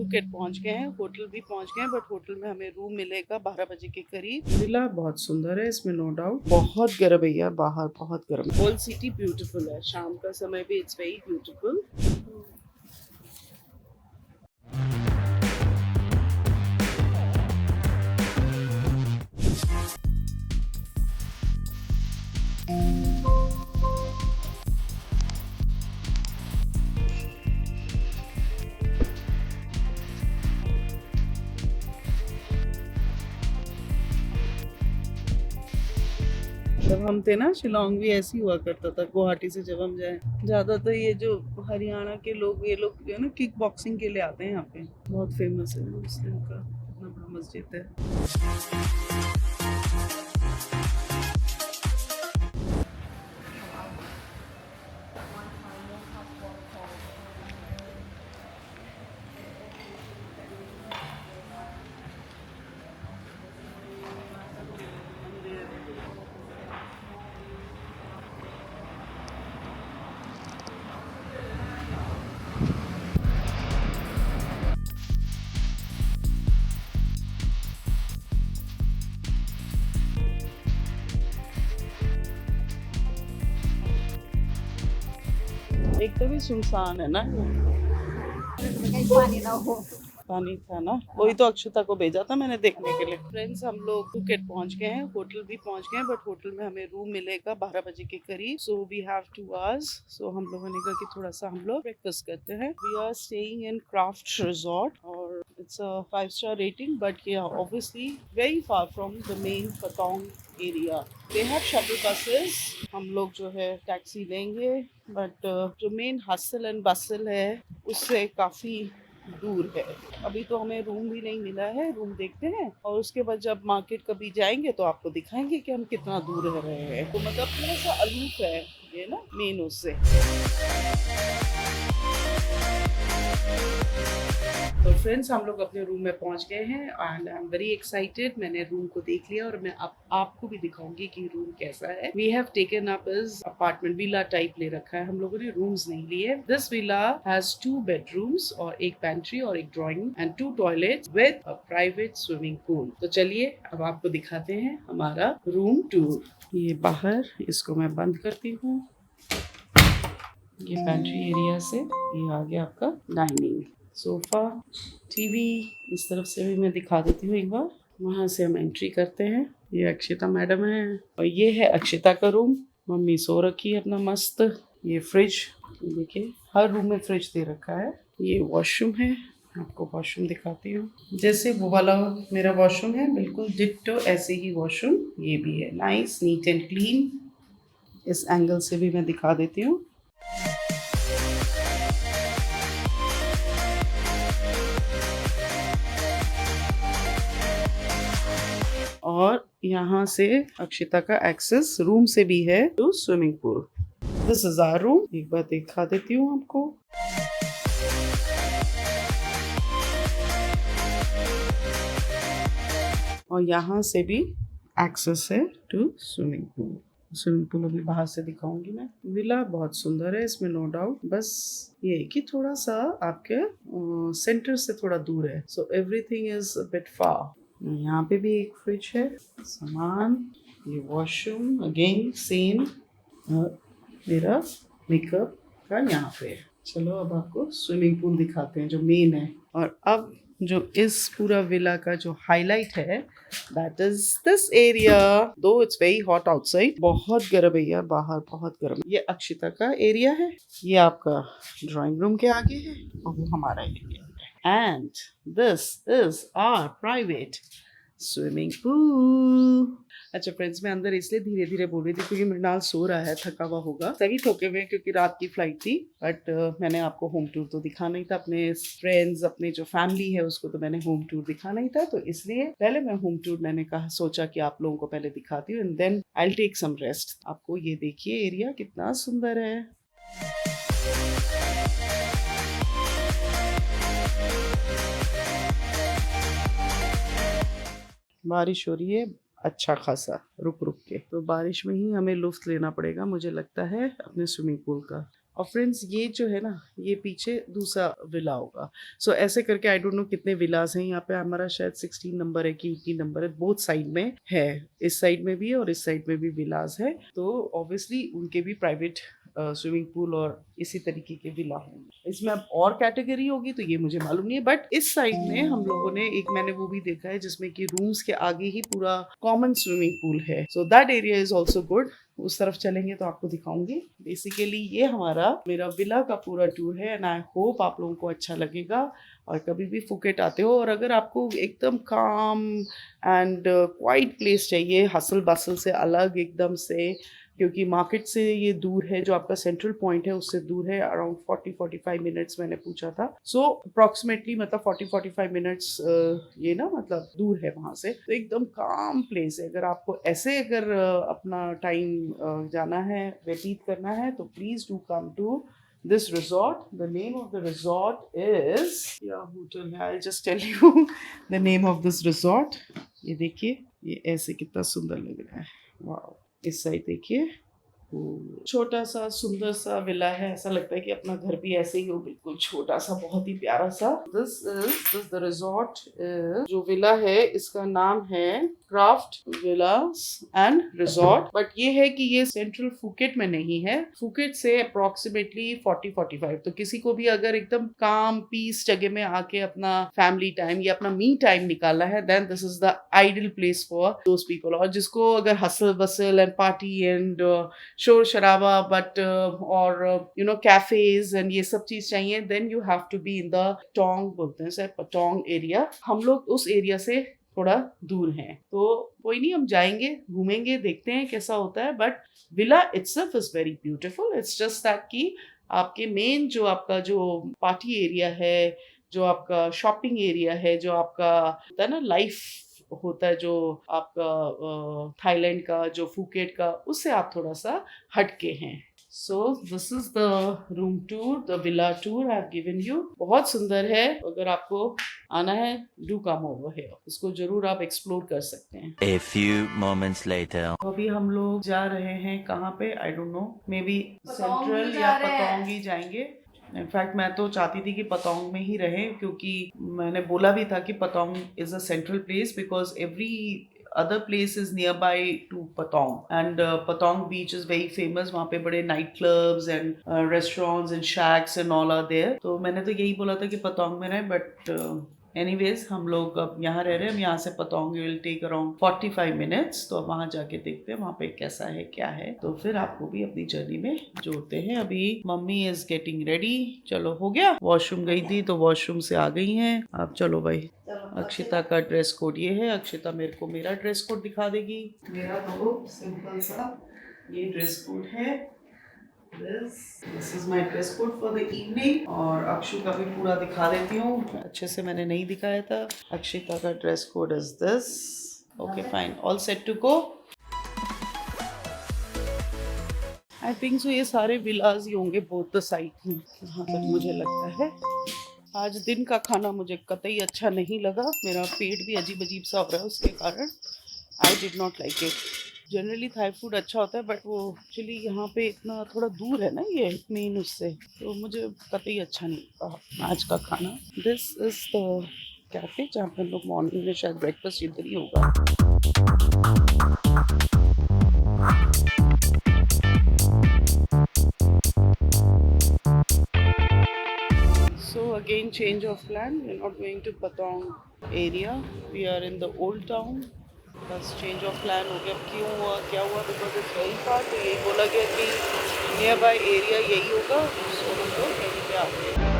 Phuket पहुंच गए हैं, होटल भी पहुंच गए हैं, बट होटल में हमें रूम मिलेगा 12 बजे के करीब। विला बहुत सुंदर है, इसमें नो डाउट। बहुत गर्म है यार, बाहर बहुत गर्म है। होल सिटी ब्यूटीफुल है, शाम का समय भी इट्स वेरी ब्यूटीफुल। जब हम थे ना, शिलोंग भी ऐसी हुआ करता था। गुवाहाटी से जब हम जाए, ज्यादातर ये जो हरियाणा के लोग, ये लोग जो है ना, किक बॉक्सिंग के लिए आते हैं यहाँ पे। बहुत फेमस है मुस्लिम का, इतना बड़ा मस्जिद है। एक तो भी सुनसान है ना, पानी ना हो। पानी था ना, वही तो अक्षता को भेजा था मैंने देखने के लिए। फ्रेंड्स, हम लोग फुकेट पहुंच गए हैं, होटल भी पहुंच गए हैं, बट होटल में हमें रूम मिलेगा 12 बजे के करीब। So we have 2 hours. So हम लोगों ने कहा कि थोड़ा सा हम लोग ब्रेकफास्ट करते हैं। We are staying in craft resort और it's a five star rating, but yeah obviously very far from the main Patong area. They have shuttle buses. हम लोग जो है टैक्सी लेंगे, बट जो मेन हसल एंड बसल है उससे काफी दूर है। अभी तो हमें रूम भी नहीं मिला है, रूम देखते हैं और उसके बाद जब मार्केट कभी जाएंगे तो आपको दिखाएंगे कि हम कितना दूर रह रहे हैं। तो मतलब थोड़ा सा अलूप है ये ना मेन उससे। तो फ्रेंड्स, हम लोग अपने रूम में पहुंच गए हैं and I am very excited. मैंने रूम को देख लिया और मैं आपको भी दिखाऊंगी कि रूम कैसा है। We have taken up is apartment, villa type ले रखा है हम लोगों ने, रूम्स नहीं लिए। दिस विला हैज 2 बेडरूम्स और एक पेंट्री और एक drawing and 2 toilets with a private swimming pool. तो चलिए अब आपको दिखाते हैं हमारा रूम टूर। ये बाहर, इसको मैं बंद करती हूँ। ये पेंट्री एरिया से ये आ गया आपका डाइनिंग, सोफा, टीवी। इस तरफ से भी मैं दिखा देती हूँ एक बार। वहाँ से हम एंट्री करते हैं। ये अक्षिता मैडम है और ये है अक्षिता का रूम। मम्मी सो रखी है अपना मस्त। ये फ्रिज, देखिए हर रूम में फ्रिज दे रखा है। ये वॉशरूम है, आपको वॉशरूम दिखाती हूँ। जैसे वो वाला मेरा वॉशरूम है, बिल्कुल डिट्टो ऐसे ही वॉशरूम ये भी है। Nice, neat and clean. इस एंगल से भी मैं दिखा देती हूँ। और यहाँ से अक्षिता का एक्सेस रूम से भी है to swimming pool. This is our room. एक बार दिखा देती हूँ आपको। और यहाँ से भी एक्सेस है to swimming pool. Swimming pool अभी बाहर से दिखाऊंगी मैं। विला बहुत सुंदर है, इसमें नो डाउट। बस ये कि थोड़ा सा आपके सेंटर से थोड़ा दूर है। So everything is a bit far. यहाँ पे भी एक फ्रिज है, सामान। ये वॉशरूम अगेन सेम। और मेरा मेकअप का यहाँ पे है। चलो अब आपको स्विमिंग पूल दिखाते हैं जो मेन है। और अब जो इस पूरा विला का जो हाईलाइट है, दैट इज दिस एरिया। दो इट्स वेरी हॉट आउटसाइड, बहुत गर्म है यार, बाहर बहुत गर्म है। ये अक्षिता का एरिया है, ये आपका ड्राइंग रूम के आगे है और वो हमारा एरिया है। And this is our private swimming pool. अच्छा फ्रेंड्स, मैं अंदर इसलिए धीरे धीरे बोल रही थी क्योंकि मृणाल सो रहा है, थका हुआ होगा। सभी थके हुए हैं क्योंकि रात की फ्लाइट थी। बट मैंने आपको होम टूर तो दिखाना ही था। अपने फ्रेंड्स, अपने जो फैमिली है उसको तो मैंने होम टूर दिखाना ही था। तो इसलिए पहले मैं होम टूर, मैंने कहा सोचा कि आप लोगों को पहले दिखाती हूँ and then I will take some rest. आपको ये देखिए एरिया कितना सुंदर है। बारिश हो रही है अच्छा खासा रुक रुक के, तो बारिश में ही हमें लुफ्त लेना पड़ेगा मुझे लगता है अपने स्विमिंग पूल का। और फ्रेंड्स ये जो है ना, ये पीछे दूसरा विला होगा। सो ऐसे करके आई डोंट नो कितने विलास हैं यहाँ पे। हमारा शायद 16 नंबर है कि 18 नंबर है, बोथ साइड में है। इस साइड में भी है और इस साइड में भी विलास है। तो ऑब्वियसली उनके भी प्राइवेट स्विमिंग पूल और इसी तरीके के विला होंगे। इसमें अब और कैटेगरी होगी तो ये मुझे मालूम नहीं है, बट इस साइड में हम लोगों ने एक, मैंने वो भी देखा है जिसमें कि रूम्स के आगे ही पूरा कॉमन स्विमिंग पूल है। So that area is also good. उस तरफ चलेंगे तो आपको दिखाऊंगी। बेसिकली ये हमारा मेरा विला का पूरा टूर है एंड आई होप आप लोगों को अच्छा लगेगा। और कभी भी फुकेट आते हो और अगर आपको एकदम काम एंड क्वाइट प्लेस चाहिए, हसल बसल से अलग एकदम से, क्योंकि मार्केट से ये दूर है, जो आपका सेंट्रल पॉइंट है उससे दूर है अराउंड 40-45 मिनट्स मैंने पूछा था। सो अप्रॉक्सीमेटली मतलब 40-45 मिनट्स ये ना मतलब दूर है वहाँ से। तो एकदम काम प्लेस है। अगर आपको ऐसे अगर अपना टाइम जाना है, व्यतीत करना है, तो please do come to this resort. The name of the resort is, yeah, hotel है, I'll just tell you the name of this resort. ये देखिए, ये ऐसे कितना सुंदर लग रहा है। वाह, इस साइड देखिए, छोटा सा सुंदर सा विला है। ऐसा लगता है कि अपना घर भी ऐसे ही हो, बिल्कुल छोटा सा, बहुत ही प्यारा सा। This the resort. जो विला है इसका नाम है craft Vilas and resort. But ये है कि ये सेंट्रल फुकेट में नहीं है। फुकेट से अप्रोक्सीमेटली 40-45। तो किसी को भी अगर एकदम काम पीस जगह में आके अपना फैमिली टाइम या अपना मी टाइम निकालना है, then this is the ideal place for those people. और जिसको अगर hustle bustle and party and शोर शराबा बट और यू नो कैफेज एंड ये सब चीज चाहिए, then you have to be in the Patong, बोलते हैं सर, पटोंग एरिया। हम लोग उस एरिया से थोड़ा दूर हैं, तो कोई नहीं, हम जाएंगे, घूमेंगे, देखते हैं कैसा होता है। But villa itself is very beautiful. It's just that कि आपके मेन जो आपका जो पार्टी एरिया है, जो आपका शॉपिंग एरिया है, जो आपका होता है ना लाइफ होता है, जो आपका थाईलैंड का, जो फुकेट का, उससे आप थोड़ा सा हटके हैं। So this is the room tour, the villa tour I have given you. बहुत सुंदर है। अगर आपको आना है, डू कम ओवर हियर। इसको जरूर आप एक्सप्लोर कर सकते हैं। A few moments later. अभी हम लोग जा रहे हैं कहाँ पे, I don't know, may be central या पतोंग ही जाएंगे। इनफैक्ट मैं तो चाहती थी कि पतोंग में ही रहे, क्योंकि मैंने बोला भी था कि Patong is a central place because every other place is nearby to Patong, and Patong beach is very famous. वहाँ पे बड़े night clubs and restaurants and shacks and all are there. तो मैंने तो यही बोला था कि पतोंग में रहे, बट एनीवेज हम लोग अब यहाँ रह रहे हैं। हम यहाँ से पतोंग विल टेक अराउंड 45 मिनट्स। तो अब वहाँ जाके देखते हैं वहाँ पे कैसा है, क्या है, तो फिर आपको भी अपनी जर्नी में जोड़ते हैं। अभी मम्मी इज गेटिंग रेडी। चलो, हो गया, वॉशरूम गई थी तो वॉशरूम से आ गई हैं। अब चलो भाई, अक्षिता का ड्रेस कोड ये है। अक्षिता मेरे को मेरा ड्रेस कोड दिखा देगी। मेरा तो सिंपल सा ये ड्रेस कोड है। This is my dress code for the evening। और अक्षु का भी पूरा दिखा देती हूँ, अच्छे से मैंने नहीं दिखाया था। अक्षिता का dress code is this. Okay fine, all set to go. I think so ये सारे विलाज ही होंगे बोथ द साइड में, जहाँ तक मुझे लगता है। आज दिन का खाना मुझे कतई अच्छा नहीं लगा। मेरा पेट भी अजीब अजीब सा हो रहा है, उसके कारण I did not like it. Generally Thai food अच्छा होता है, बट वो एक्चुअली यहाँ पे इतना थोड़ा दूर है ना ये मेन उससे, तो मुझे कतई अच्छा नहीं लगा आज का खाना। दिस इज द कैफे जहाँ पे हम लोग मॉर्निंग में शायद ब्रेकफास्ट इधर ही होगा। So again change of plan. We're not going to Patong area. We are in the old town. बस चेंज ऑफ प्लान हो गया। क्यों हुआ, क्या हुआ, बिकॉज इट्स वेरी फार। तो यही बोला गया कि नियर बाय एरिया यही होगा, सो हम लोग यहीं पे आ गए।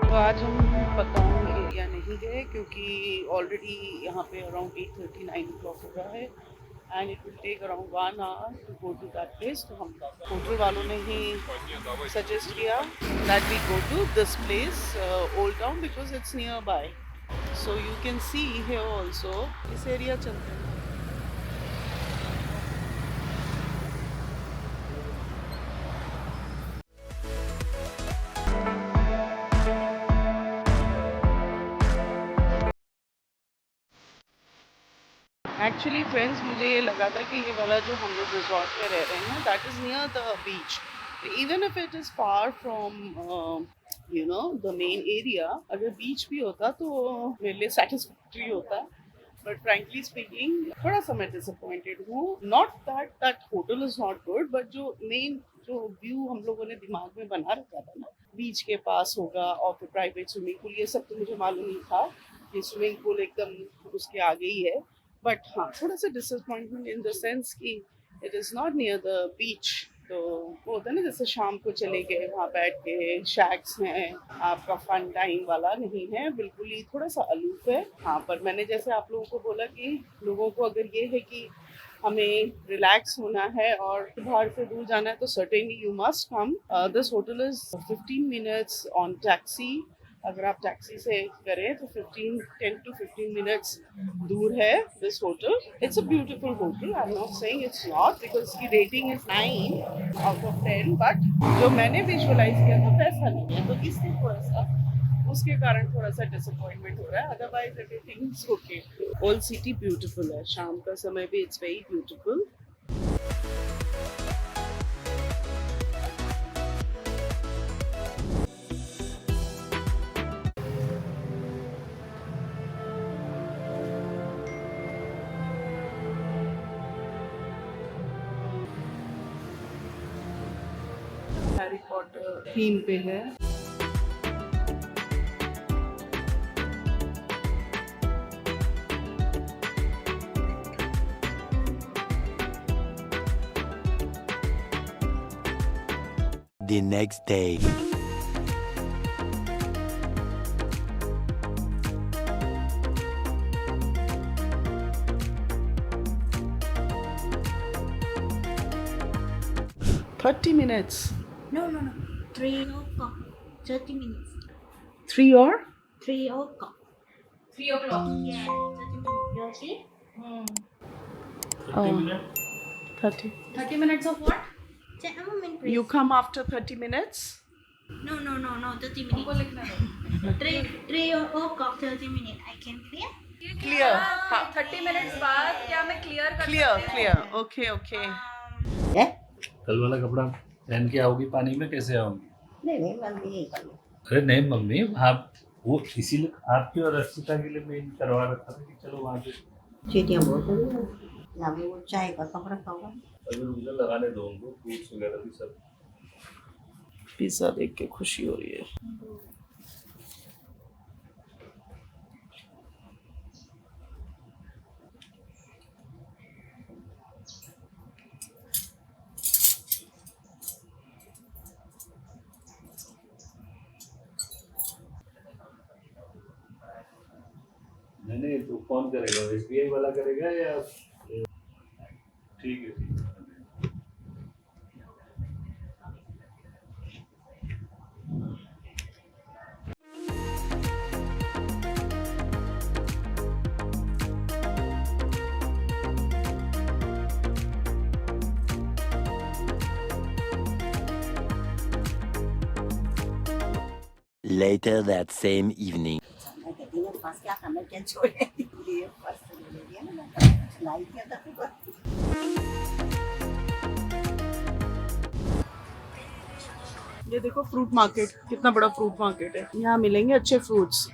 तो आज हम पतोंग एरिया नहीं गए क्योंकि ऑलरेडी यहाँ पे अराउंड 8:30-9 o'clock हो रहा है and it will take around 1 hour to go to that place. तो हम होटल वालों ने ही सजेस्ट किया that we go to this place old town because it's nearby. So you can see here also. इस area चलते हैं। Actually friends मुझे ये लगा था कि ये वाला जो हम लोग रिजॉर्ट में रह रहे हैं that is near the beach, even if it is far from you know the main area, अगर बीच भी होता तो मेरे लिए सेटिस्फैक्ट्री होता। बट फ्रैंकली स्पीकिंग थोड़ा सा मैं डिसअपॉइंटेड हूँ। Not that that hotel is not good, but जो मेन जो व्यू हम लोगों ने दिमाग में बना रखा था ना, बीच के पास होगा और फिर प्राइवेट स्विमिंग पूल, ये सब तो मुझे मालूम नहीं था कि स्विमिंग पूल एकदम उसके आगे ही है। बट हाँ, थोड़ा सा डिसअपॉइंटमेंट इन द सेंस कि it is not near the beach. तो वो होता है ना, जैसे शाम को चले गए वहाँ बैठ के शैक्स हैं, आपका फन टाइम वाला नहीं है, बिल्कुल ही थोड़ा सा अलूफ है। हाँ, पर मैंने जैसे आप लोगों को बोला कि लोगों को अगर ये है कि हमें रिलैक्स होना है और बाहर से दूर जाना है तो certainly you must come. This hotel is 15 minutes on taxi. अगर आप टैक्सी से करें तो 10 to 15 मिनट्स दूर है this hotel. It's a beautiful hotel, I am not saying it's not, because इसकी rating is 9 out of 10, but जो मैंने विजुअलाइज किया था वैसा नहीं है, तो इसलिए थोड़ा सा उसके कारण थोड़ा सा डिसअपॉइंटमेंट हो रहा है। Otherwise everything is okay. Old city beautiful है, शाम का समय भी it's very beautiful. Harry Potter theme पे है। The next day. Thirty minutes. No, 3 o'clock. 30 minutes. 3 or 3 o'clock. 3 o'clock. Yeah, 30 minutes. You see? oh, 30. 30 minutes of what? Check a moment, please. You come after 30 minutes? No, 30 हमको minutes. लिखना है 3 o'clock, 30 minutes. I can clear? Clear. हाँ, 30 minutes बाद क्या मैं clear कर Clear, सकती हूँ? clear. Okay, okay. कल वाला कपड़ा पहन के आओगी पानी में, कैसे आओगी? नहीं मम्मी नहीं कर लो। अरे नहीं मम्मी, आप वो इसीलिए आपकी और अर्शिता के लिए मैं करवा रखा था कि चलो वहाँ पे चीटियाँ बहुत हो रही हैं। यहाँ पे वो चाय का कप रखा हुआ है। अगर उधर लगाने दो उनको, फ्रूट्स वगैरह भी सब। पिज्जा देख के खुशी हो रही है। नहीं तो कौन करेगा, SBI वाला करेगा या? ठीक है। Later that same evening. मैं कहती हूँ पास क्या करना, क्या छोड़े लिए पास से ले लिया ना, लाई किया था तो ये देखो फ्रूट मार्केट, कितना बड़ा फ्रूट मार्केट है। यहाँ मिलेंगे अच्छे फ्रूट्स।